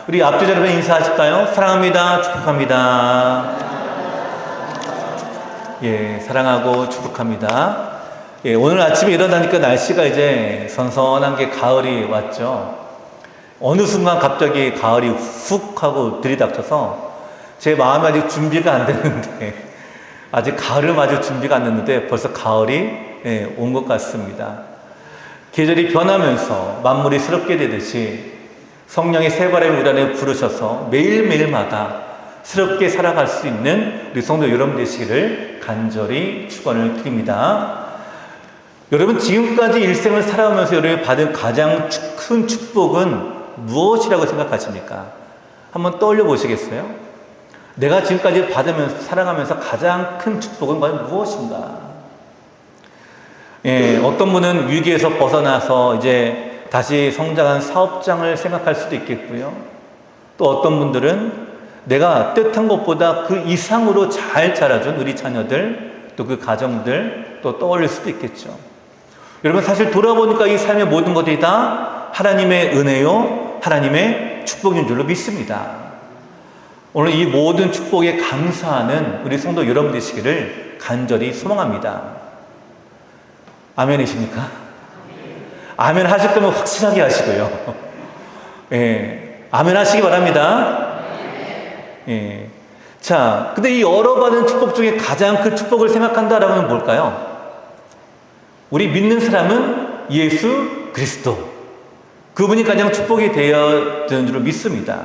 우리 앞뒤 여러분 인사하실까요? 사랑합니다. 축복합니다. 예, 사랑하고 축복합니다. 예, 오늘 아침에 일어나니까 날씨가 이제 선선한 게 가을이 왔죠. 어느 순간 갑자기 가을이 훅 하고 들이닥쳐서 제 마음이 아직 준비가 안 됐는데, 아직 가을을 맞을 준비가 안 됐는데 벌써 가을이 온 것 같습니다. 계절이 변하면서 만물이 새롭게 되듯이 성령의 새 바람이 우리 안에 부르셔서 매일매일마다 새롭게 살아갈 수 있는 우리 성도 여러분 되시기를 간절히 축원을 드립니다. 여러분, 지금까지 일생을 살아오면서 여러분이 받은 가장 큰 축복은 무엇이라고 생각하십니까? 한번 떠올려 보시겠어요? 내가 지금까지 받으면서 살아가면서 가장 큰 축복은 과연 무엇인가? 예, 어떤 분은 위기에서 벗어나서 이제 다시 성장한 사업장을 생각할 수도 있겠고요. 또 어떤 분들은 내가 뜻한 것보다 그 이상으로 잘 자라준 우리 자녀들, 또 그 가정들 또 떠올릴 수도 있겠죠. 여러분, 사실 돌아보니까 이 삶의 모든 것들이 다 하나님의 은혜요, 하나님의 축복인 줄로 믿습니다. 오늘 이 모든 축복에 감사하는 우리 성도 여러분 되시기를 간절히 소망합니다. 아멘이십니까? 아멘 하실 거면 확실하게 하시고요. 예, 아멘 하시기 바랍니다. 예. 자, 근데 이 얻어받은 축복 중에 가장 큰 축복을 생각한다라면 뭘까요? 우리 믿는 사람은 예수 그리스도, 그분이 가장 축복이 되어야 되는 줄 믿습니다.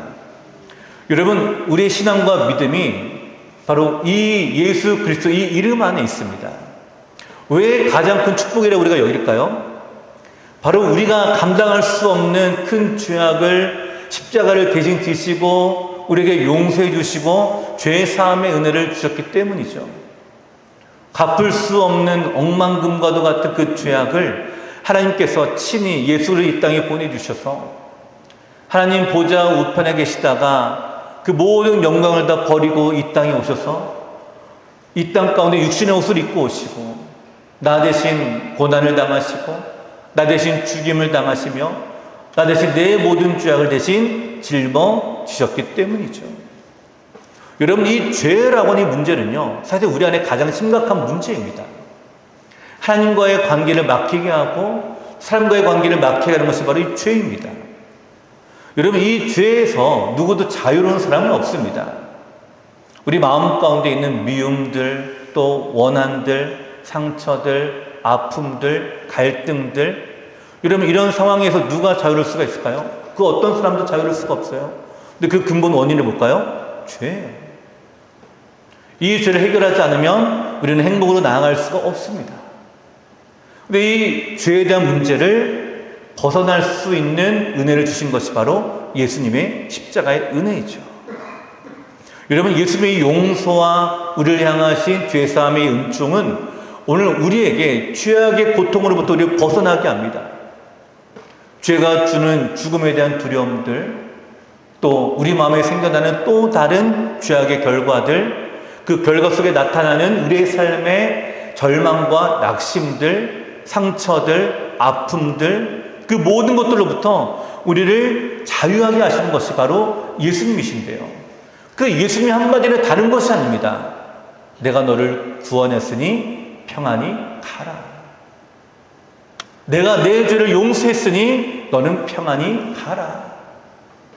여러분, 우리의 신앙과 믿음이 바로 이 예수 그리스도 이 이름 안에 있습니다. 왜 가장 큰 축복이라고 우리가 여길까요? 바로 우리가 감당할 수 없는 큰 죄악을 십자가를 대신 지시고 우리에게 용서해 주시고 죄 사함의 은혜를 주셨기 때문이죠. 갚을 수 없는 억만금과도 같은 그 죄악을 하나님께서 친히 예수를 이 땅에 보내주셔서 하나님 보좌 우편에 계시다가 그 모든 영광을 다 버리고 이 땅에 오셔서 이 땅 가운데 육신의 옷을 입고 오시고 나 대신 고난을 당하시고 나 대신 죽임을 당하시며 나 대신 내 모든 죄악을 대신 짊어지셨기 때문이죠. 여러분, 이 죄라고 하는 문제는요, 사실 우리 안에 가장 심각한 문제입니다. 하나님과의 관계를 막히게 하고 사람과의 관계를 막히게 하는 것이 바로 이 죄입니다. 여러분, 이 죄에서 누구도 자유로운 사람은 없습니다. 우리 마음 가운데 있는 미움들, 또 원한들, 상처들, 아픔들, 갈등들, 여러분, 이런 상황에서 누가 자유로울 수가 있을까요? 그 어떤 사람도 자유로울 수가 없어요. 근데 그 근본 원인은 뭘까요? 죄예요. 이 죄를 해결하지 않으면 우리는 행복으로 나아갈 수가 없습니다. 근데 이 죄에 대한 문제를 벗어날 수 있는 은혜를 주신 것이 바로 예수님의 십자가의 은혜이죠. 여러분, 예수님의 용서와 우리를 향하신 죄사함의 은총은 오늘 우리에게 죄악의 고통으로부터 우리를 벗어나게 합니다. 죄가 주는 죽음에 대한 두려움들, 또 우리 마음에 생겨나는 또 다른 죄악의 결과들, 그 결과 속에 나타나는 우리의 삶의 절망과 낙심들, 상처들, 아픔들, 그 모든 것들로부터 우리를 자유하게 하시는 것이 바로 예수님이신데요. 그 예수님이 한마디로 다른 것이 아닙니다. 내가 너를 구원했으니 평안히 가라. 내가 내 죄를 용서했으니 너는 평안히 가라.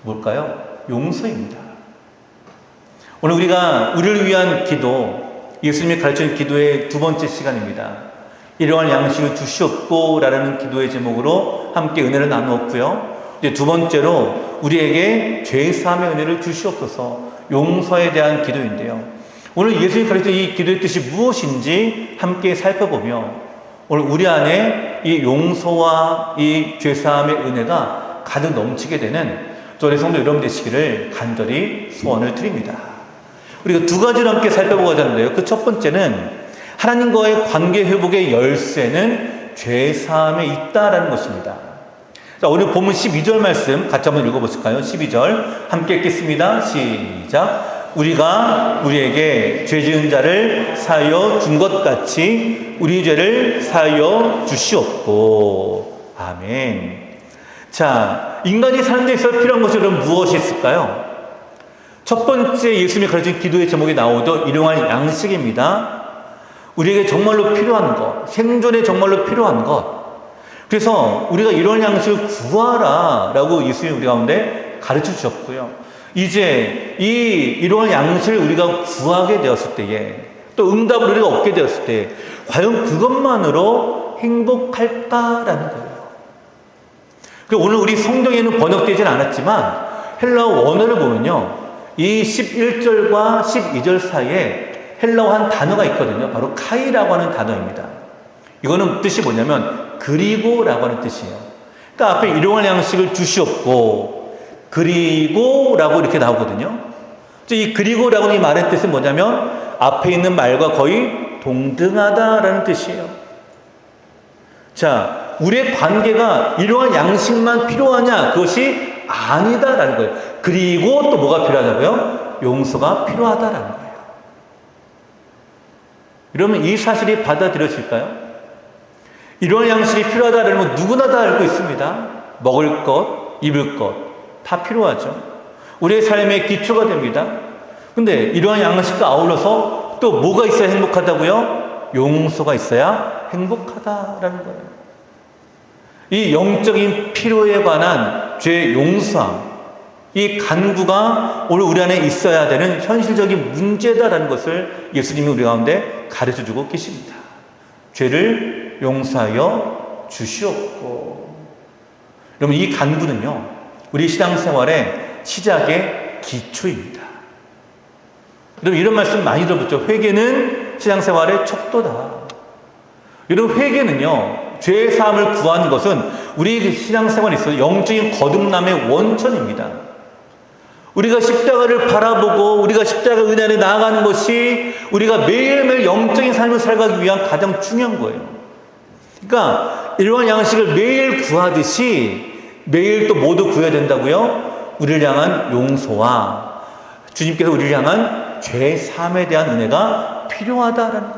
뭘까요? 용서입니다. 오늘 우리가 우리를 위한 기도, 예수님이 가르치는 기도의 두 번째 시간입니다. 일용할 양식을 주시옵고 라는 기도의 제목으로 함께 은혜를 나누었고요. 이제 두 번째로 우리에게 죄사함의 은혜를 주시옵소서, 용서에 대한 기도인데요. 오늘 예수님이 가르치는 이 기도의 뜻이 무엇인지 함께 살펴보며 오늘 우리 안에 이 용서와 이 죄사함의 은혜가 가득 넘치게 되는 저의 성도 여러분 되시기를 간절히 소원을 드립니다. 우리가 두 가지를 함께 살펴보고자 하는데요. 그 첫 번째는 하나님과의 관계 회복의 열쇠는 죄사함에 있다라는 것입니다. 자, 오늘 본문 12절 말씀 같이 한번 읽어보실까요? 12절 함께 읽겠습니다. 시작. 우리가 우리에게 죄 지은 자를 사하여 준 것 같이 우리 죄를 사하여 주시옵고. 아멘. 자, 인간이 사는 데 있어서 필요한 것이 그럼 무엇이 있을까요? 첫 번째 예수님이 가르친 기도의 제목이 나오죠. 일용할 양식입니다. 우리에게 정말로 필요한 것, 생존에 정말로 필요한 것. 그래서 우리가 이런 양식을 구하라 라고 예수님이 우리 가운데 가르쳐 주셨고요. 이제 이 이러한 양식을 우리가 구하게 되었을 때에 또 응답을 우리가 얻게 되었을 때 과연 그것만으로 행복할까라는 거예요. 오늘 우리 성경에는 번역되진 않았지만 헬라어 원어를 보면요. 이 11절과 12절 사이에 헬라어 한 단어가 있거든요. 바로 카이라고 하는 단어입니다. 이거는 뜻이 뭐냐면 그리고 라고 하는 뜻이에요. 그러니까 앞에 일용할 양식을 주시옵고 그리고 라고 이렇게 나오거든요. 이 그리고 라고 하는 이 말의 뜻은 뭐냐면 앞에 있는 말과 거의 동등하다라는 뜻이에요. 자, 우리의 관계가 이러한 양식만 필요하냐? 그것이 아니다라는 거예요. 그리고 또 뭐가 필요하다고요? 용서가 필요하다라는 거예요. 이러면 이 사실이 받아들여질까요? 이러한 양식이 필요하다는 건 누구나 다 알고 있습니다. 먹을 것, 입을 것 다 필요하죠. 우리의 삶의 기초가 됩니다. 근데 이러한 양식과 아울러서 또 뭐가 있어야 행복하다고요? 용서가 있어야 행복하다라는 거예요. 이 영적인 필요에 관한 죄 용서함, 이 간구가 오늘 우리 안에 있어야 되는 현실적인 문제다라는 것을 예수님이 우리 가운데 가르쳐주고 계십니다. 죄를 용서하여 주시옵고. 여러분, 이 간구는요 우리 신앙생활의 시작의 기초입니다. 여러분, 이런 말씀 많이 들어봤죠. 회개는 신앙생활의 척도다. 여러분, 회개는요 죄의 사함을 구하는 것은 우리 신앙생활에 있어서 영적인 거듭남의 원천입니다. 우리가 십자가를 바라보고 우리가 십자가 은혜 안에 나아가는 것이 우리가 매일매일 영적인 삶을 살아가기 위한 가장 중요한 거예요. 그러니까 이러한 양식을 매일 구하듯이 매일 또 모두 구해야 된다고요? 우리를 향한 용서와 주님께서 우리를 향한 죄의 사함에 대한 은혜가 필요하다라는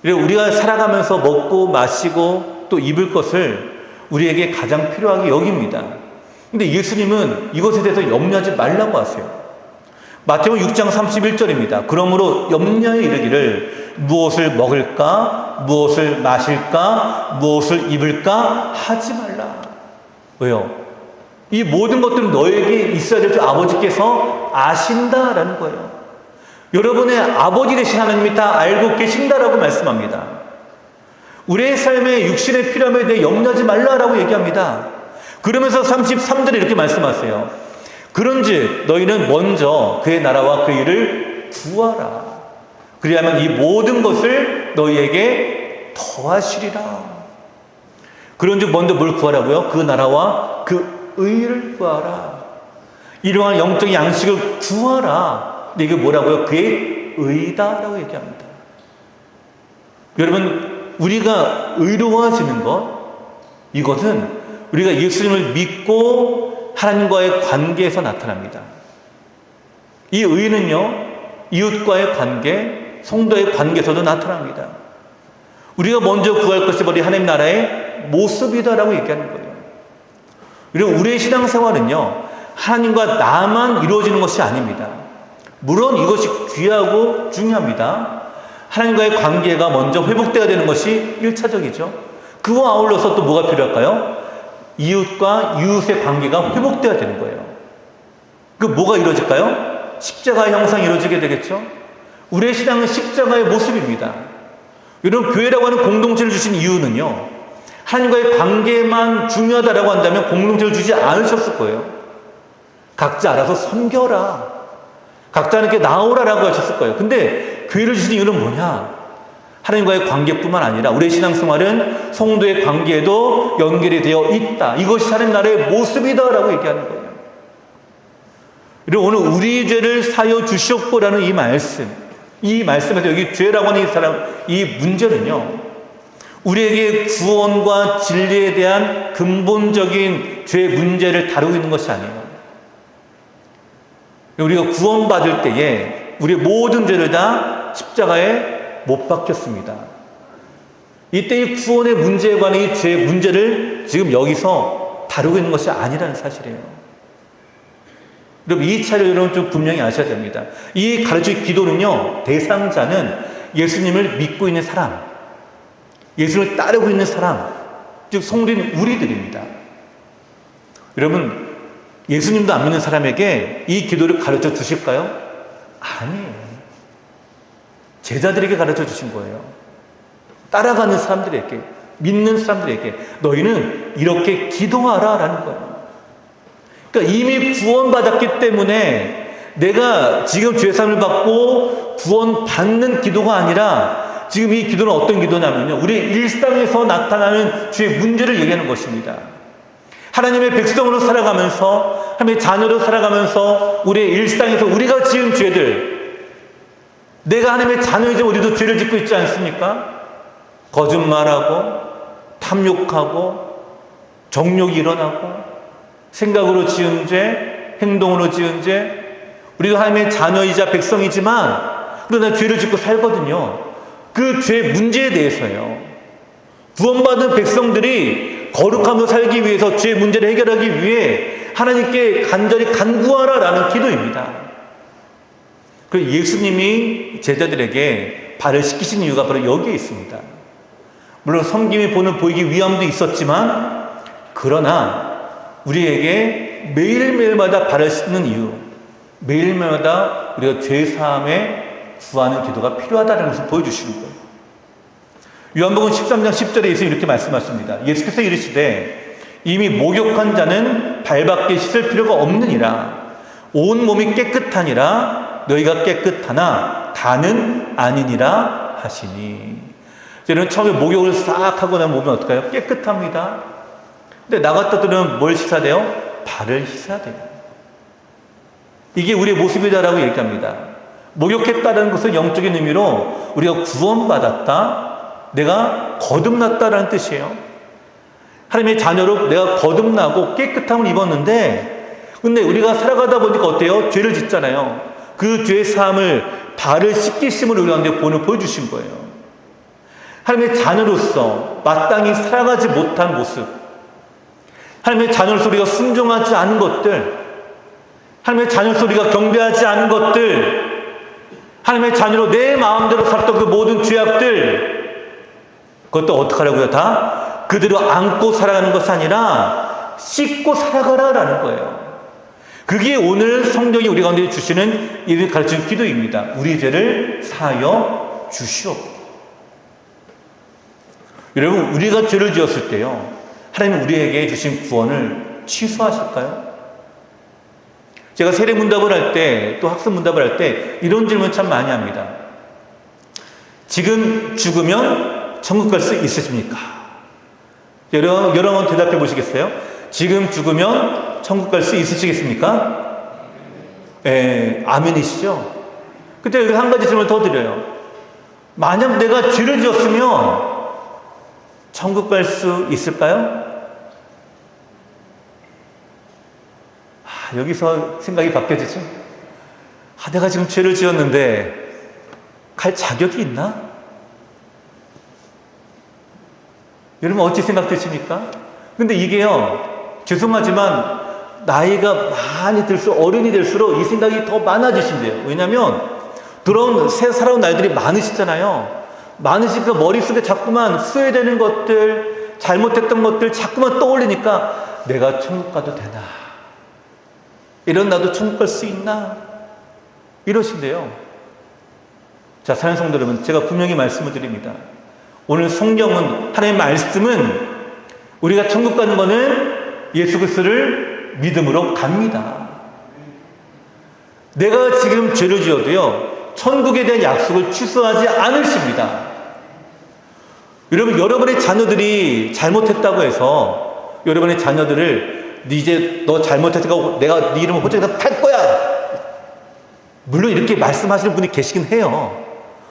거예요. 우리가 살아가면서 먹고 마시고 또 입을 것을 우리에게 가장 필요하게 여깁니다. 근데 예수님은 이것에 대해서 염려하지 말라고 하세요. 마태복음 6장 31절입니다. 그러므로 염려에 이르기를 무엇을 먹을까, 무엇을 마실까, 무엇을 입을까 하지 말라. 왜요? 이 모든 것들은 너에게 있어야 될 줄 아버지께서 아신다라는 거예요. 여러분의 아버지 되신 하나님이 다 알고 계신다라고 말씀합니다. 우리의 삶에 육신의 필요함에 대해 염려하지 말라라고 얘기합니다. 그러면서 33절에 이렇게 말씀하세요. 그런즉 너희는 먼저 그의 나라와 그 일을 구하라. 그리하면 이 모든 것을 너희에게 더하시리라. 그런즉 먼저 뭘 구하라고요? 그 나라와 그 의를 구하라. 이러한 영적인 양식을 구하라. 근데 이게 뭐라고요? 그의 의다라고 얘기합니다. 여러분, 우리가 의로워지는 것, 이것은 우리가 예수님을 믿고 하나님과의 관계에서 나타납니다. 이 의는요, 이웃과의 관계, 성도의 관계에서도 나타납니다. 우리가 먼저 구할 것이 바로 하나님 나라의 모습이다라고 얘기하는 거예요. 그리고 우리의 신앙생활은요, 하나님과 나만 이루어지는 것이 아닙니다. 물론 이것이 귀하고 중요합니다. 하나님과의 관계가 먼저 회복되어야 되는 것이 1차적이죠. 그와 아울러서 또 뭐가 필요할까요? 이웃과 이웃의 관계가 회복되어야 되는 거예요. 그 뭐가 이루어질까요? 십자가의 형상이 이루어지게 되겠죠? 우리의 신앙은 십자가의 모습입니다. 여러분, 교회라고 하는 공동체를 주신 이유는요, 하나님과의 관계만 중요하다라고 한다면 공동체를 주지 않으셨을 거예요. 각자 알아서 섬겨라, 각자 하나님께 나오라라고 하셨을 거예요. 근데 교회를 주신 이유는 뭐냐? 하나님과의 관계뿐만 아니라 우리의 신앙생활은 성도의 관계에도 연결이 되어 있다. 이것이 하나님 나라의 모습이다라고 얘기하는 거예요. 그리고 오늘 우리 죄를 사여 주시옵고라는 이 말씀, 이 말씀에서 여기 죄라고 하는 이 문제는요, 우리에게 구원과 진리에 대한 근본적인 죄 문제를 다루고 있는 것이 아니에요. 우리가 구원받을 때에 우리의 모든 죄를 다 십자가에 못 박혔습니다. 이때 이 구원의 문제에 관한 이 죄의 문제를 지금 여기서 다루고 있는 것이 아니라는 사실이에요. 여러분, 이 차이를 여러분 좀 분명히 아셔야 됩니다. 이 가르칠 기도는요, 대상자는 예수님을 믿고 있는 사람, 예수를 따르고 있는 사람, 즉 성도인 우리들입니다. 여러분, 예수님도 안 믿는 사람에게 이 기도를 가르쳐 주실까요? 아니에요. 제자들에게 가르쳐 주신 거예요. 따라가는 사람들에게, 믿는 사람들에게 너희는 이렇게 기도하라 라는 거예요. 그러니까 이미 구원받았기 때문에 내가 지금 죄사함을 받고 구원받는 기도가 아니라 지금 이 기도는 어떤 기도냐면요, 우리 일상에서 나타나는 죄의 문제를 얘기하는 것입니다. 하나님의 백성으로 살아가면서, 하나님의 자녀로 살아가면서 우리의 일상에서 우리가 지은 죄들, 내가 하나님의 자녀이자 우리도 죄를 짓고 있지 않습니까? 거짓말하고 탐욕하고 정욕이 일어나고 생각으로 지은 죄, 행동으로 지은 죄, 우리도 하나님의 자녀이자 백성이지만 그러나 죄를 짓고 살거든요. 그 죄 문제에 대해서요, 구원받은 백성들이 거룩함으로 살기 위해서 죄 문제를 해결하기 위해 하나님께 간절히 간구하라라는 기도입니다. 그리고 예수님이 제자들에게 발을 씻기신 이유가 바로 여기에 있습니다. 물론 섬김이 보이기 위함도 있었지만, 그러나 우리에게 매일매일마다 발을 씻는 이유, 매일마다 우리가 죄사함에 구하는 기도가 필요하다는 것을 보여주시는 거예요. 요한복음 13장 10절에 예수님이 이렇게 말씀하십니다. 예수께서 이르시되 이미 목욕한 자는 발밖에 씻을 필요가 없느니라. 온 몸이 깨끗하니라. 너희가 깨끗하나 다는 아니니라 하시니. 여러분, 처음에 목욕을 싹 하고 나면 몸이 어떨까요? 깨끗합니다. 근데 나갔다들은 뭘 씻어야 돼요? 발을 씻어야 돼요. 이게 우리의 모습이다라고 얘기합니다. 목욕했다는 것은 영적인 의미로 우리가 구원받았다, 내가 거듭났다라는 뜻이에요. 하나님의 자녀로 내가 거듭나고 깨끗함을 입었는데, 근데 우리가 살아가다 보니까 어때요? 죄를 짓잖아요. 그 죄 사함을 발을 씻기심으로 우리 가운데 본을 보여주신 거예요. 하나님의 자녀로서 마땅히 살아가지 못한 모습, 하나님의 자녀로서 우리가 순종하지 않은 것들, 하나님의 자녀로서 우리가 경배하지 않은 것들, 하나님의 자녀로 내 마음대로 살았던 그 모든 죄악들, 그것도 어떻게 하라고요? 다 그대로 안고 살아가는 것이 아니라 씻고 살아가라라는 거예요. 그게 오늘 성경이 우리 가운데 주시는 이를 가르치는 기도입니다. 우리 죄를 사하여 주시옵소서. 여러분, 우리가 죄를 지었을 때요, 하나님 우리에게 주신 구원을 취소하실까요? 제가 세례 문답을 할 때, 또 학습 문답을 할 때 이런 질문 참 많이 합니다. 지금 죽으면 천국 갈 수 있으십니까? 여러 번 대답해 보시겠어요? 지금 죽으면 천국 갈 수 있으시겠습니까? 예, 아멘이시죠? 근데 여기 한 가지 질문을 더 드려요. 만약 내가 죄를 지었으면 천국 갈 수 있을까요? 여기서 생각이 바뀌어지죠? 내가 지금 죄를 지었는데 갈 자격이 있나? 여러분, 어찌 생각되십니까? 근데 이게요, 죄송하지만 나이가 많이 들수록, 어른이 될수록 이 생각이 더 많아지신대요. 왜냐하면 살아온 날들이 많으시잖아요. 많으시니까 머릿속에 자꾸만 후회되는 것들, 잘못했던 것들 자꾸만 떠올리니까 내가 천국 가도 되나? 이런 나도 천국 갈 수 있나? 이러신대요. 자, 사랑하는 성도 여러분, 제가 분명히 말씀을 드립니다. 오늘 성경은, 하나님의 말씀은 우리가 천국 가는 것은 예수 그리스도를 믿음으로 갑니다. 내가 지금 죄를 지어도요, 천국에 대한 약속을 취소하지 않으십니다. 여러분의 자녀들이 잘못했다고 해서 여러분의 자녀들을 이제 너 잘못했다고 내가 네 이름을 호적에서 팔 거야, 물론 이렇게 말씀하시는 분이 계시긴 해요.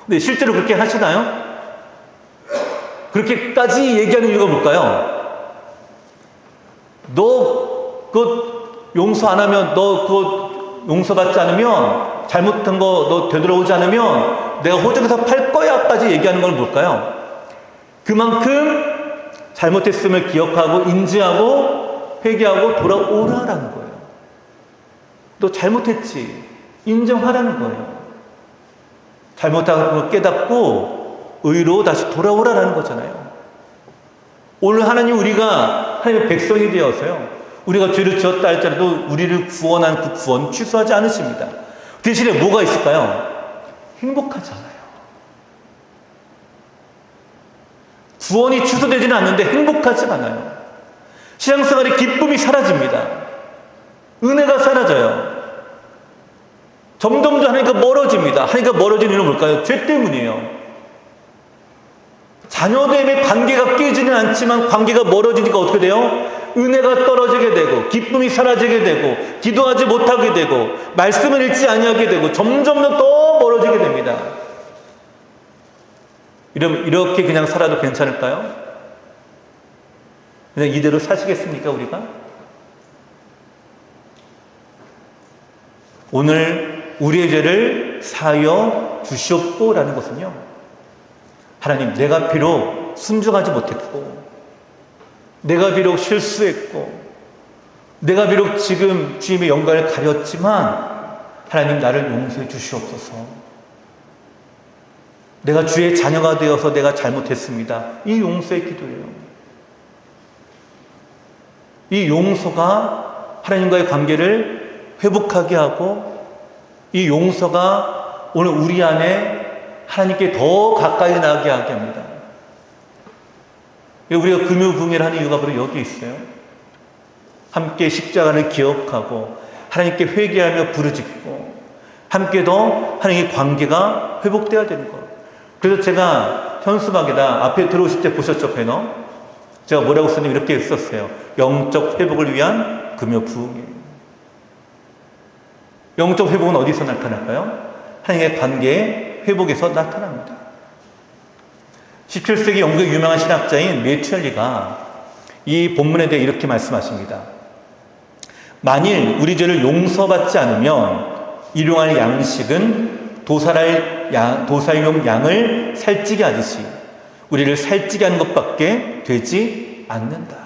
근데 실제로 그렇게 하시나요? 그렇게까지 얘기하는 이유가 뭘까요? 너 그거 용서 안 하면, 너 그거 용서받지 않으면, 잘못한 거 너 되돌아오지 않으면 내가 호적에서 팔 거야까지 얘기하는 건 뭘까요? 그만큼 잘못했음을 기억하고 인지하고 회개하고 돌아오라라는 거예요. 너 잘못했지. 인정하라는 거예요. 잘못한 걸 깨닫고 의로 다시 돌아오라라는 거잖아요. 오늘 하나님 우리가 하나님의 백성이 되어서요. 우리가 죄를 지었다 할지라도 우리를 구원한 그 구원 취소하지 않으십니다. 대신에 뭐가 있을까요? 행복하잖아요. 구원이 취소되지는 않는데 행복하지 않아요. 신앙생활의 기쁨이 사라집니다. 은혜가 사라져요. 점점 더 하나님과 멀어집니다. 하나님과 멀어지는 이유는 뭘까요? 죄 때문이에요. 자녀들의 관계가 깨지는 않지만 관계가 멀어지니까 어떻게 돼요? 은혜가 떨어지게 되고 기쁨이 사라지게 되고 기도하지 못하게 되고 말씀을 읽지 아니하게 되고 점점 더 멀어지게 됩니다. 이렇게 그냥 살아도 괜찮을까요? 그냥 이대로 사시겠습니까, 우리가? 오늘 우리의 죄를 사하여 주시옵고라는 것은요, 하나님, 내가 비록 순종하지 못했고, 내가 비록 실수했고, 내가 비록 지금 주님의 영광을 가렸지만 하나님 나를 용서해 주시옵소서. 내가 주의 자녀가 되어서 내가 잘못했습니다. 이 용서의 기도예요. 이 용서가 하나님과의 관계를 회복하게 하고, 이 용서가 오늘 우리 안에 하나님께 더 가까이 나게 하게 합니다. 우리가 금요부흥회를 하는 이유가 바로 여기 있어요. 함께 십자가를 기억하고 하나님께 회개하며 부르짖고 함께 더 하나님의 관계가 회복되어야 되는 것. 그래서 제가 현수막에다 앞에 들어오실 때 보셨죠, 배너? 제가 뭐라고 썼냐면 이렇게 썼어요. 영적 회복을 위한 금요부흥회. 영적 회복은 어디서 나타날까요? 하나님의 관계의 회복에서 나타납니다. 17세기 영국의 유명한 신학자인 메추엘리가 이 본문에 대해 이렇게 말씀하십니다. 만일 우리 죄를 용서받지 않으면 일용할 양식은 도살용 양을 살찌게 하듯이 우리를 살찌게 하는 것밖에 되지 않는다.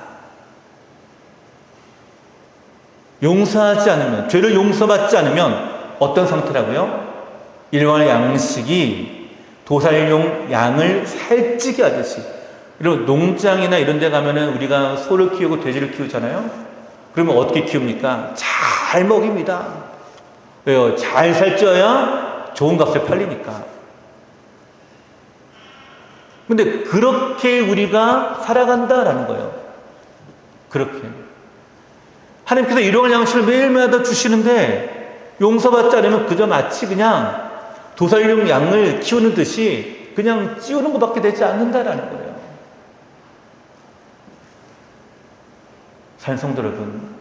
용서하지 않으면, 죄를 용서받지 않으면 어떤 상태라고요? 일용할 양식이 도살용 양을 살찌게 하듯이. 그리고 농장이나 이런 데 가면은 우리가 소를 키우고 돼지를 키우잖아요. 그러면 어떻게 키웁니까? 잘 먹입니다. 왜요? 잘 살쪄야 좋은 값에 팔리니까. 근데 그렇게 우리가 살아간다라는 거예요. 그렇게. 하나님께서 일용할 양식을 매일마다 주시는데 용서받지 않으면 그저 마치 그냥 도살용 양을 키우는 듯이 그냥 찌우는 것밖에 되지 않는다라는 거예요. 사랑하는 성도 여러분,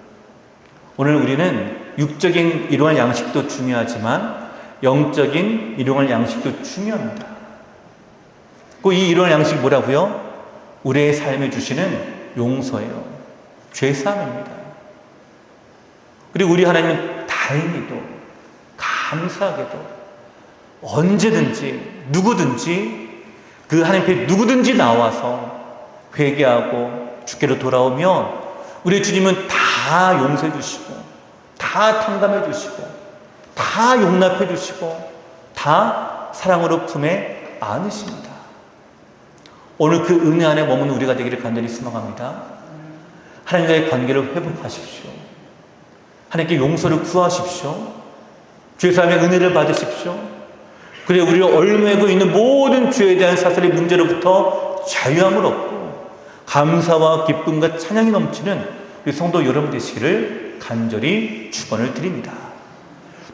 오늘 우리는 육적인 일용할 양식도 중요하지만 영적인 일용할 양식도 중요합니다. 이 일용할 양식이 뭐라고요? 우리의 삶에 주시는 용서예요. 죄사함입니다. 그리고 우리 하나님은 다행히도 감사하게도 언제든지 누구든지 그 하나님 앞에 누구든지 나와서 회개하고 주께로 돌아오면 우리 주님은 다 용서해 주시고 다 탕감해 주시고 다 용납해 주시고 다 사랑으로 품에 안으십니다. 오늘 그 은혜 안에 머무는 우리가 되기를 간절히 소망합니다. 하나님과의 관계를 회복하십시오. 하나님께 용서를 구하십시오. 죄사함의 은혜를 받으십시오. 그래 우리가 얽매고 있는 모든 죄에 대한 사슬의 문제로부터 자유함을 얻고 감사와 기쁨과 찬양이 넘치는 우리 성도 여러분 되시기를 간절히 축원을 드립니다.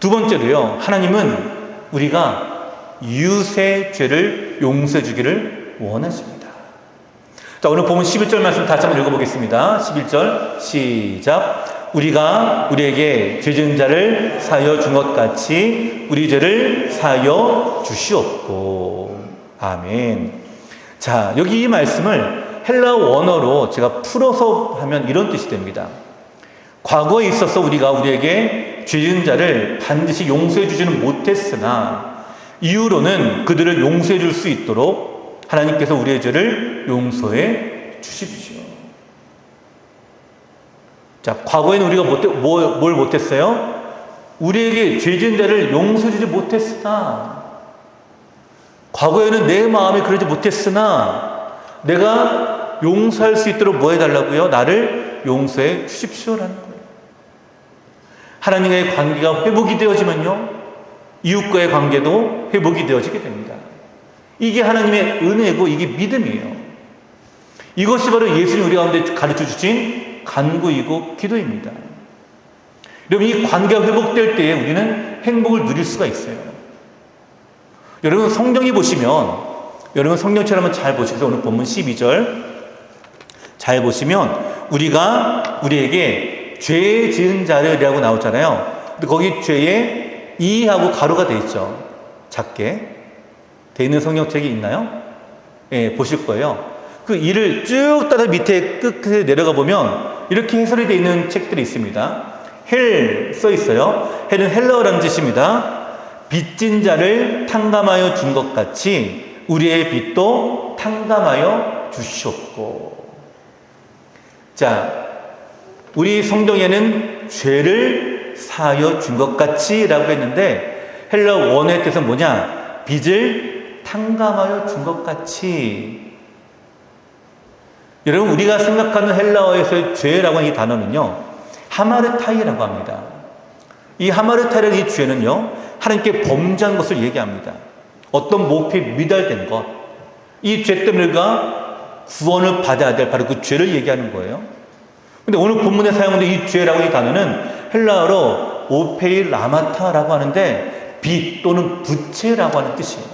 두 번째로요, 하나님은 우리가 이웃의 죄를 용서해 주기를 원하십니다. 자, 오늘 보면 11절 말씀 다시 한번 읽어보겠습니다. 11절 시작. 우리가 우리에게 죄 지은 자를 사하여 준 것 같이 우리 죄를 사하여 주시옵고. 아멘. 자, 여기 이 말씀을 헬라 원어로 제가 풀어서 하면 이런 뜻이 됩니다. 과거에 있어서 우리가 우리에게 죄 지은 자를 반드시 용서해 주지는 못했으나 이후로는 그들을 용서해 줄 수 있도록 하나님께서 우리의 죄를 용서해 주십시오. 자, 과거에는 우리가 뭘 못했어요? 우리에게 죄 지은 자를 용서주지 못했으나, 과거에는 내 마음이 그러지 못했으나 내가 용서할 수 있도록 뭐 해달라고요? 나를 용서해 주십시오라는 거예요. 하나님과의 관계가 회복이 되어지면요, 이웃과의 관계도 회복이 되어지게 됩니다. 이게 하나님의 은혜고 이게 믿음이에요. 이것이 바로 예수님이 우리 가운데 가르쳐 주신 간구이고 기도입니다. 여러분, 이 관계가 회복될 때에 우리는 행복을 누릴 수가 있어요. 여러분, 성경이 보시면, 여러분 성경처럼 한번 잘 보시겠어요? 오늘 본문 12절 잘 보시면 우리에게 죄 지은 자들이라고 나오잖아요. 근데 거기 죄에 이하고 가로가 돼 있죠. 작게 돼 있는 성경책이 있나요? 예, 보실 거예요. 그 이를 쭉 따라 밑에 끝에 내려가 보면 이렇게 해설이 되어 있는 책들이 있습니다. 헬 써 있어요. 헬은 헬라어라는 뜻입니다. 빚진 자를 탕감하여 준 것 같이 우리의 빚도 탕감하여 주시옵고. 자, 우리 성경에는 죄를 사하여 준 것 같이 라고 했는데 헬라어 원어의 뜻은 뭐냐? 빚을 탕감하여 준 것 같이. 여러분, 우리가 생각하는 헬라어에서의 죄라고 하는 이 단어는요, 하마르타이라고 합니다. 이 하마르타이라는 이 죄는요, 하나님께 범죄한 것을 얘기합니다. 어떤 목표에 미달된 것, 이 죄 때문에 우리가 구원을 받아야 될 바로 그 죄를 얘기하는 거예요. 근데 오늘 본문에 사용된 이 죄라고 하는 이 단어는 헬라어로 오페이 라마타라고 하는데 빚 또는 부채라고 하는 뜻이에요.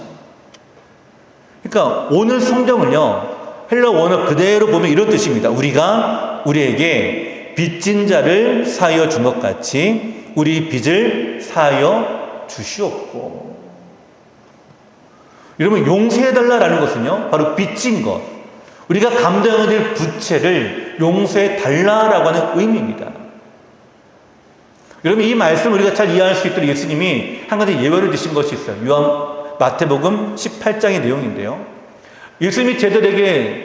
그러니까 오늘 성경을요, 헬라어 원어 그대로 보면 이런 뜻입니다. 우리에게 빚진 자를 사하여 준 것 같이 우리 빚을 사하여 주시옵고. 여러분, 용서해달라는 것은요, 바로 빚진 것, 우리가 감당해야 될 부채를 용서해달라고 하는 의미입니다. 여러분, 이 말씀을 우리가 잘 이해할 수 있도록 예수님이 한 가지 예외를 드신 것이 있어요. 마태복음 18장의 내용인데요. 예수님이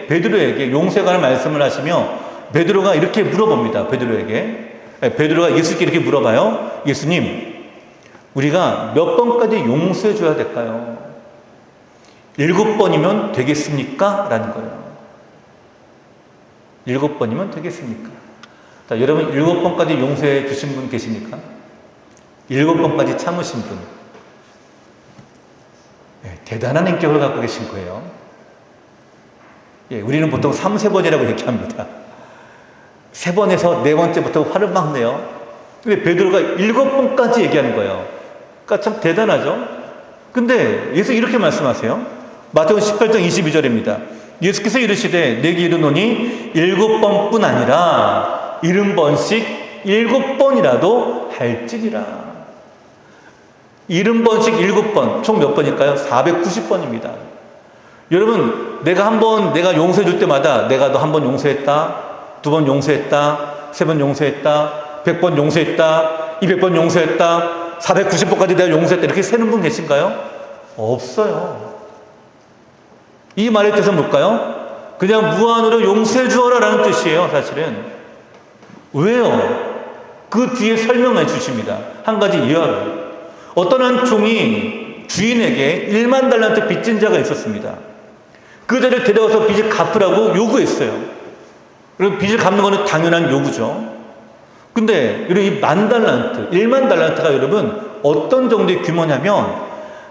베드로에게 용서에 관한 말씀을 하시며 베드로가 이렇게 물어봅니다. 베드로가 예수님께 이렇게 물어봐요. 예수님, 우리가 몇 번까지 용서해 줘야 될까요? 7번이면 되겠습니까? 라는 거예요. 7번이면 되겠습니까? 자, 여러분, 7번까지 용서해 주신 분 계십니까? 7번까지 참으신 분. 네, 대단한 인격을 갖고 계신 거예요. 예, 우리는 보통 3-4번이라고 얘기합니다. 3번에서 4번째부터 화를 막 내요. 근데 베드로가 7번까지 얘기하는 거예요. 그러니까 참 대단하죠? 근데 예수 이렇게 말씀하세요. 마태복음 18장 22절입니다. 예수께서 이르시되 내게 이르노니 7번뿐 아니라 70번씩 7번이라도 할지니라. 70번씩 7번, 총 몇 번일까요? 490번입니다. 여러분, 내가 용서해 줄 때마다 내가 너 한 번 용서했다, 2번 용서했다, 3번 용서했다, 100번 용서했다, 200번 용서했다, 490번까지 내가 용서했다, 이렇게 세는 분 계신가요? 없어요. 이 말의 뜻은 뭘까요? 그냥 무한으로 용서해 주어라 라는 뜻이에요, 사실은. 왜요? 그 뒤에 설명해 주십니다. 한 가지 예화를. 어떤 한 종이 주인에게 1만 달란트 빚진 자가 있었습니다. 그 자를 데려와서 빚을 갚으라고 요구했어요. 그럼 빚을 갚는 것은 당연한 요구죠. 근데 여러분, 이 10,000달란트, 1만 달란트가 여러분 어떤 정도의 규모냐면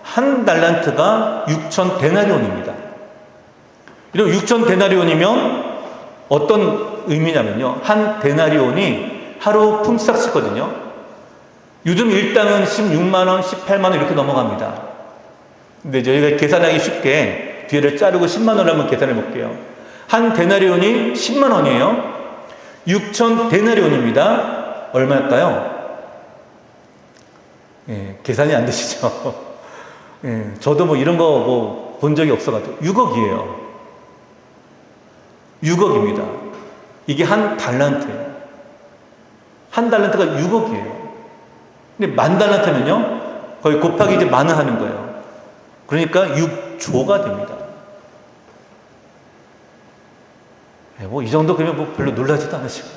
한 달란트가 6,000데나리온입니다. 여러분, 6,000데나리온이면 어떤 의미냐면요, 한 데나리온이 하루 품삯이거든요. 요즘 일당은 16만 원, 18만 원 이렇게 넘어갑니다. 근데 저희가 계산하기 쉽게 뒤를 자르고 10만 원을 한번 계산해 볼게요. 한 데나리온이 10만 원이에요. 6,000데나리온입니다. 얼마일까요? 예, 계산이 안 되시죠? 예, 저도 뭐 이런 거 본 적이 없어가지고 6억이에요. 6억입니다. 이게 한 달란트예요. 한 달란트가 6억이에요. 근데 10,000달란트면요, 거의 곱하기 이제 만을 하는 거예요. 그러니까 6조가 됩니다. 네, 뭐 이 정도 그러면 뭐 별로 놀라지도 않으시고.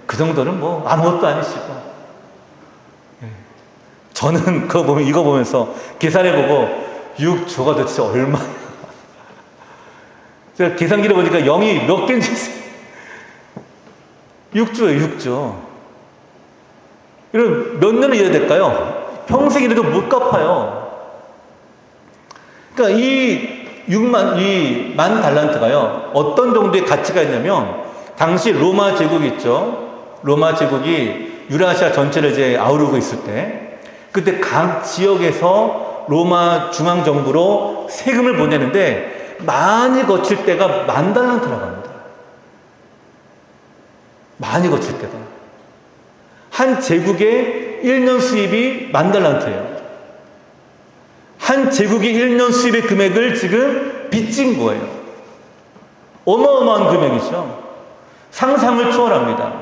그 정도는 뭐 아무것도 아니시고. 저는 그거 보면, 이거 보면서 계산해보고 6조가 도대체 얼마야? 제가 계산기를 보니까 0이 몇 개인지 6조예요, 6조. 이런 몇 년을 일해야 될까요? 평생 일해도 못 갚아요. 그러니까 이 만 달란트가요, 어떤 정도의 가치가 있냐면, 당시 로마 제국이 있죠. 로마 제국이 유라시아 전체를 이제 아우르고 있을 때, 그때 각 지역에서 로마 중앙정부로 세금을 보내는데, 많이 거칠 때가 10,000달란트라고 합니다. 많이 거칠 때가. 한 제국의 1년 수입이 10,000달란트예요. 한 제국의 1년 수입의 금액을 지금 빚진 거예요. 어마어마한 금액이죠. 상상을 초월합니다.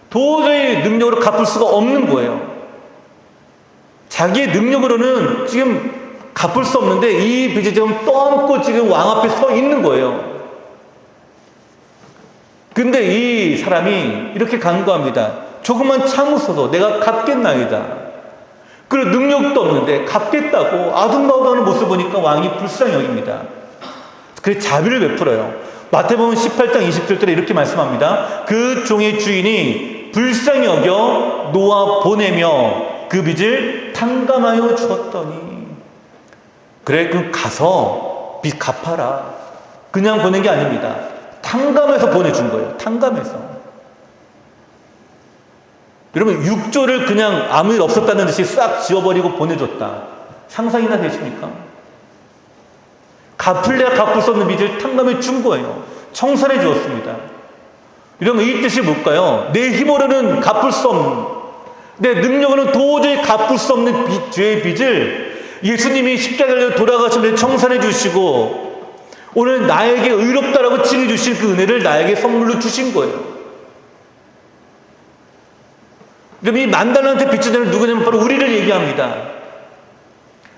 도저히 능력으로 갚을 수가 없는 거예요. 자기의 능력으로는 지금 갚을 수 없는데 이 빚이 지금 떠안고 지금 왕 앞에 서 있는 거예요. 근데 이 사람이 이렇게 간구합니다. 조금만 참으소서 내가 갚겠나이다. 그리고 능력도 없는데 갚겠다고 아둥바둥하는 모습을 보니까 왕이 불쌍히 여깁니다. 그래서 자비를 베풀어요. 마태복음 18장 20절에 이렇게 말씀합니다. 그 종의 주인이 불쌍히 여겨 놓아 보내며 그 빚을 탕감하여 주었더니, 그래 그럼 가서 빚 갚아라. 그냥 보낸 게 아닙니다. 탕감해서 보내준 거예요. 탕감해서. 여러분 6조를 그냥 아무 일 없었다는 듯이 싹 지워버리고 보내줬다. 상상이나 되십니까? 갚을래야 갚을 수 없는 빚을 탕감해 준 거예요. 청산해 주었습니다. 이러면 이 뜻이 뭘까요? 내 힘으로는 갚을 수 없는, 내 능력으로는 도저히 갚을 수 없는 죄의 빚을 예수님이 십자가에 돌아가시면서 청산해 주시고 오늘 나에게 의롭다라고 칭해 주신 그 은혜를 나에게 선물로 주신 거예요. 그럼 이 10,000달란트 빚진 자는 누구냐면 바로 우리를 얘기합니다.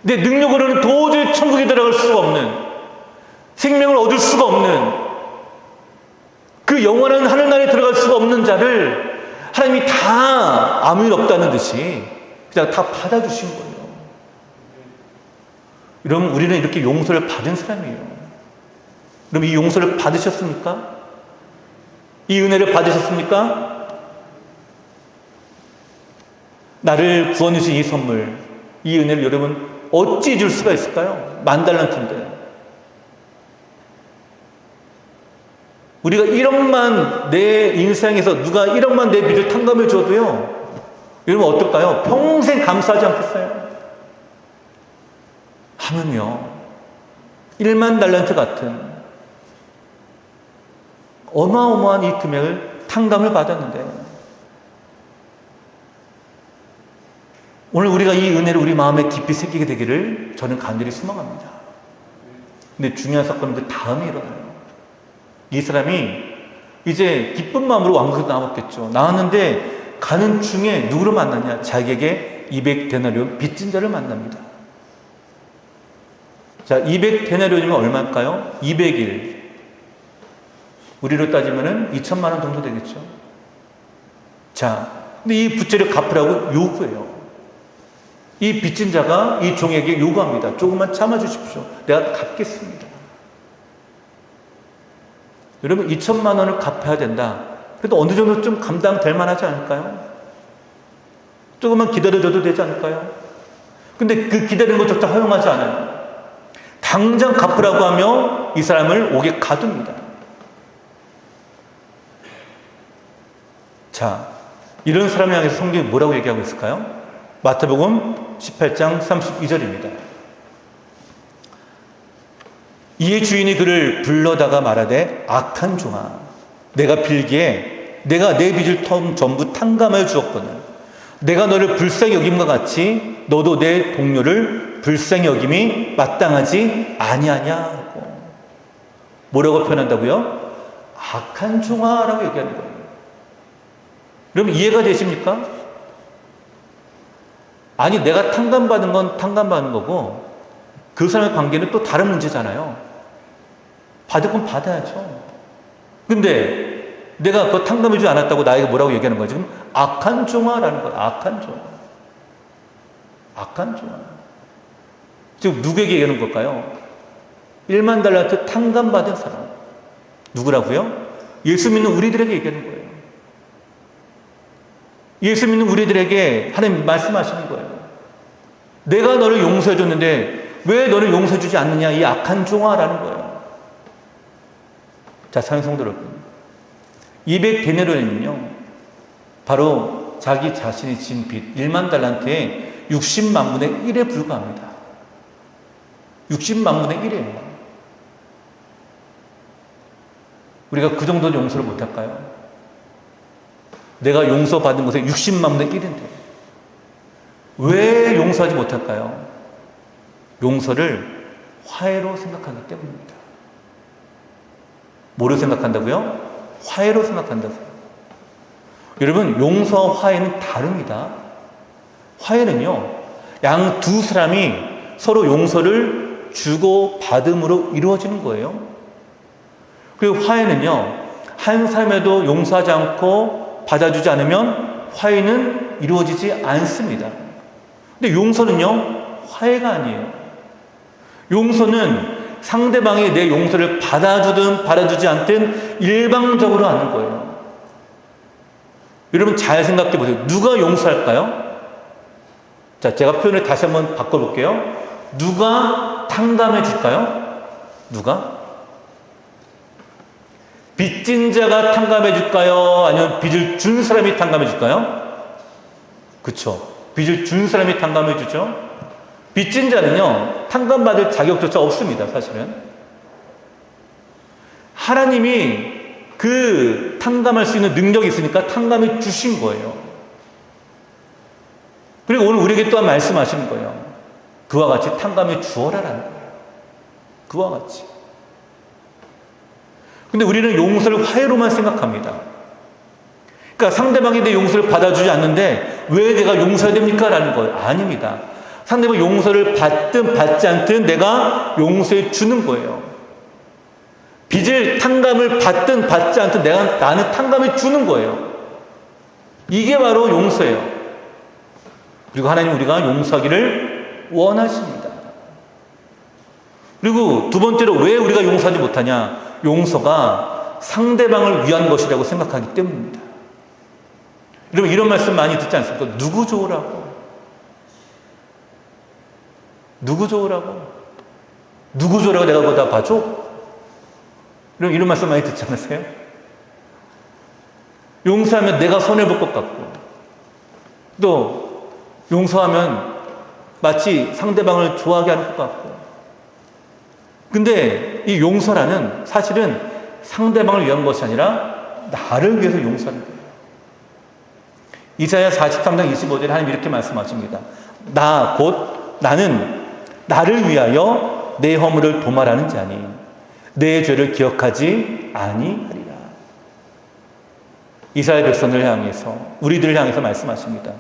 내 능력으로는 도저히 천국에 들어갈 수가 없는, 생명을 얻을 수가 없는, 그 영원한 하늘나라에 들어갈 수가 없는 자를 하나님이 다 아무 일 없다는 듯이 그냥 다 받아주신 거예요. 여러분 우리는 이렇게 용서를 받은 사람이에요. 그럼 이 용서를 받으셨습니까? 이 은혜를 받으셨습니까? 나를 구원주신 이 선물, 이 은혜를 여러분 어찌 줄 수가 있을까요? 10,000달란트인데. 우리가 1억만 내 인생에서 누가 1억만 내 빚을 탕감해 줘도요, 여러분 어떨까요? 평생 감사하지 않겠어요? 하면요 10,000달란트 같은 어마어마한 이 금액을 탕감을 받았는데, 오늘 우리가 이 은혜를 우리 마음에 깊이 새기게 되기를 저는 간절히 소망합니다. 근데 중요한 사건은 그 다음에 일어나요. 이 사람이 이제 기쁜 마음으로 왕국에서 나왔겠죠. 나왔는데 가는 중에 누구를 만났냐? 자기에게 200데나리온 빚진 자를 만납니다. 자, 200데나리온이면 얼마일까요? 200일. 우리로 따지면은 2,000만 원 정도 되겠죠. 자, 근데 이 부채를 갚으라고 요구해요. 이 빚진 자가 이 종에게 요구합니다. 조금만 참아주십시오. 내가 갚겠습니다. 여러분 2,000만 원을 갚아야 된다. 그래도 어느 정도 좀 감당될 만하지 않을까요? 조금만 기다려줘도 되지 않을까요? 근데 그 기다리는 것조차 허용하지 않아요. 당장 갚으라고 하며 이 사람을 옥에 가둡니다. 자, 이런 사람을 향해서 성경이 뭐라고 얘기하고 있을까요? 마태복음 18장 32절입니다. 이에 주인이 그를 불러다가 말하되 악한 종아, 내가 빌기에 내가 내 빚을 전부 탕감하여 주었거늘 내가 너를 불쌍히 여김과 같이 너도 내 동료를 불쌍히 여김이 마땅하지 아니하냐고. 뭐라고 표현한다고요? 악한 종아라고 얘기하는 거예요. 여러분 이해가 되십니까? 아니 내가 탕감받은 건 탕감받는 거고 그 사람의 관계는 또 다른 문제잖아요. 받을 건 받아야죠. 근데 내가 그거 탕감해주지 않았다고 나에게 뭐라고 얘기하는 거야? 지금 악한 종아라는 거야. 악한 종아. 악한 종아. 지금 누구에게 얘기하는 걸까요? 1만 달란트 탕감받은 사람. 누구라고요? 예수 믿는 우리들에게 얘기하는 거예요. 예수 믿는 우리들에게 하나님 말씀하시는 거예요. 내가 너를 용서해 줬는데 왜 너를 용서해 주지 않느냐, 이 악한 종아라는 거예요. 자, 사랑하는 성도 여러분, 200데나리온은요 바로 자기 자신이 진 빚 1만 달란트의 60만 분의 1에 불과합니다. 60만 분의 1이에요. 우리가 그 정도는 용서를 못할까요? 내가 용서받은 것에 60만 분의 1인데 왜 용서하지 못할까요? 용서를 화해로 생각하기 때문입니다. 뭐로 생각한다고요? 화해로 생각한다고요. 여러분, 용서와 화해는 다릅니다. 화해는요, 양 두 사람이 서로 용서를 주고 받음으로 이루어지는 거예요. 그리고 화해는요, 한 사람에도 용서하지 않고 받아주지 않으면 화해는 이루어지지 않습니다. 근데 용서는요, 화해가 아니에요. 용서는 상대방이 내 용서를 받아주든 받아주지 않든 일방적으로 하는 거예요. 여러분 잘 생각해 보세요. 누가 용서할까요? 자, 제가 표현을 다시 한번 바꿔볼게요. 누가 탕감해 줄까요? 누가? 빚진 자가 탕감해 줄까요? 아니면 빚을 준 사람이 탕감해 줄까요? 그쵸. 빚을 준 사람이 탕감해 주죠. 빚진 자는요, 탕감받을 자격조차 없습니다, 사실은. 하나님이 그 탕감할 수 있는 능력이 있으니까 탕감해 주신 거예요. 그리고 오늘 우리에게 또한 말씀하시는 거예요. 그와 같이 탕감해 주어라라는 거예요. 그와 같이. 근데 우리는 용서를 화해로만 생각합니다. 그러니까 상대방이 내 용서를 받아주지 않는데 왜 내가 용서해야 됩니까? 라는 거예요. 아닙니다. 상대방 용서를 받든 받지 않든 내가 용서해 주는 거예요. 빚을 탕감을 받든 받지 않든 나는 탕감해 주는 거예요. 이게 바로 용서예요. 그리고 하나님 우리가 용서하기를 원하십니다. 그리고 두 번째로 왜 우리가 용서하지 못하냐? 용서가 상대방을 위한 것이라고 생각하기 때문입니다. 여러분 이런 말씀 많이 듣지 않습니까? 누구 좋으라고? 누구 좋으라고? 누구 좋으라고 내가 그거 다 봐줘? 여러분 이런 말씀 많이 듣지 않으세요? 용서하면 내가 손해볼 것 같고 또 용서하면 마치 상대방을 좋아하게 하는 것 같고 근데 이 용서라는 사실은 상대방을 위한 것이 아니라 나를 위해서 용서하는 거예요. 이사야 43장 25절에 하나님 이렇게 말씀하십니다. 나는 나를 위하여 내 허물을 도말하는 자니 내 죄를 기억하지 아니하리라. 이스라엘 백성을 향해서 우리들을 향해서 말씀하십니다.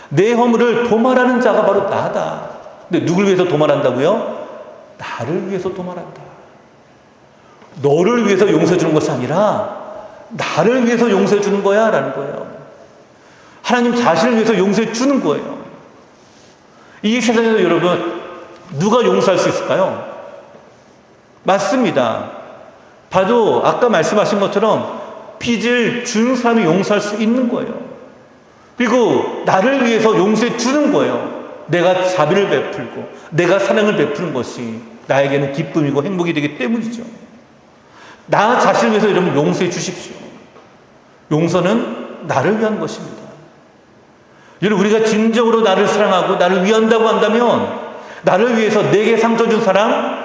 내 허물을 도말하는 자가 바로 나다. 근데 누굴 위해서 도말한다고요? 나를 위해서 도말한다. 너를 위해서 용서해 주는 것이 아니라 나를 위해서 용서해 주는 거야 라는 거예요. 하나님 자신을 위해서 용서해 주는 거예요. 이 세상에서 여러분 누가 용서할 수 있을까요? 맞습니다. 봐도 아까 말씀하신 것처럼 빚을 준 사람이 용서할 수 있는 거예요. 그리고 나를 위해서 용서해 주는 거예요. 내가 자비를 베풀고 내가 사랑을 베푸는 것이 나에게는 기쁨이고 행복이 되기 때문이죠. 나 자신을 위해서 여러분 용서해 주십시오. 용서는 나를 위한 것입니다. 여러분 우리가 진정으로 나를 사랑하고 나를 위한다고 한다면 나를 위해서 내게 상처 준 사람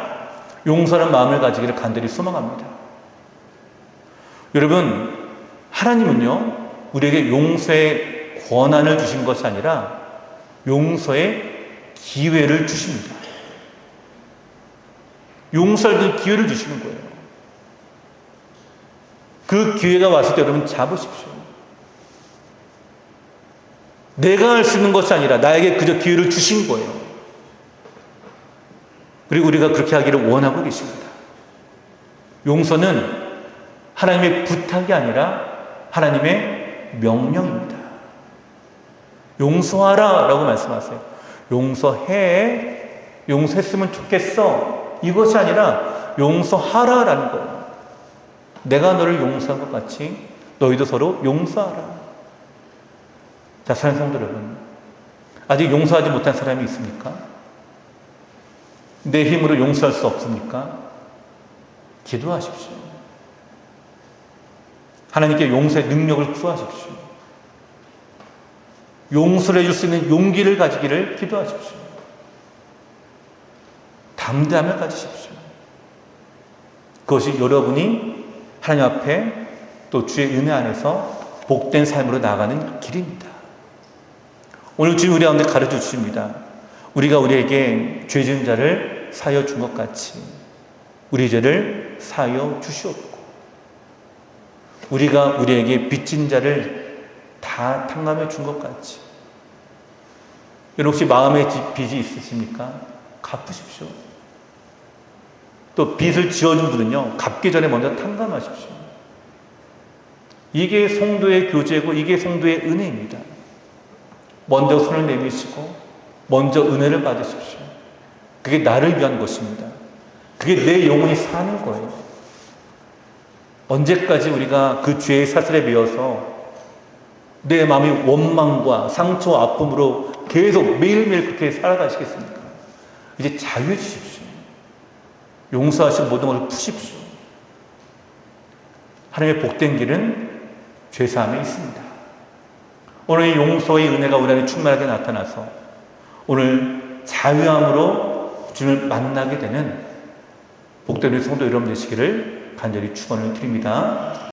용서하는 마음을 가지기를 간절히 소망합니다. 여러분 하나님은요 우리에게 용서의 권한을 주신 것이 아니라 용서의 기회를 주십니다. 용서할 기회를 주시는 거예요. 그 기회가 왔을 때 여러분 잡으십시오. 내가 할 수 있는 것이 아니라 나에게 그저 기회를 주신 거예요. 그리고 우리가 그렇게 하기를 원하고 계십니다. 용서는 하나님의 부탁이 아니라 하나님의 명령입니다. 용서하라 라고 말씀하세요. 용서했으면 좋겠어. 이것이 아니라 용서하라 라는 거예요. 내가 너를 용서한 것 같이 너희도 서로 용서하라. 자, 사랑하는 성도 여러분, 아직 용서하지 못한 사람이 있습니까? 내 힘으로 용서할 수 없습니까? 기도하십시오. 하나님께 용서의 능력을 구하십시오. 용서를 해줄 수 있는 용기를 가지기를 기도하십시오. 담대함을 가지십시오. 그것이 여러분이 하나님 앞에 또 주의 은혜 안에서 복된 삶으로 나아가는 길입니다. 오늘 주님 우리 가운데 가르쳐 주십니다. 우리가 우리에게 죄 지은 자를 사하여 준 것 같이 우리 죄를 사하여 주시옵고, 우리가 우리에게 빚진 자를 다 탕감해 준 것 같이. 여러분 혹시 마음에 빚이 있으십니까? 갚으십시오. 또 빚을 지어준 분은요, 갚기 전에 먼저 탕감하십시오. 이게 성도의 교제고 이게 성도의 은혜입니다. 먼저 손을 내미시고 먼저 은혜를 받으십시오. 그게 나를 위한 것입니다. 그게 내 영혼이 사는 거예요. 언제까지 우리가 그 죄의 사슬에 매여서 내 마음이 원망과 상처와 아픔으로 계속 매일매일 그렇게 살아가시겠습니까? 이제 자유해 주십시오. 용서하신 모든 것을 푸십시오. 하나님의 복된 길은 죄사함에 있습니다. 오늘 이 용서의 은혜가 우리 안에 충만하게 나타나서 오늘 자유함으로 주님을 만나게 되는 복된 우리 성도 여러분 되시기를 간절히 축원을 드립니다.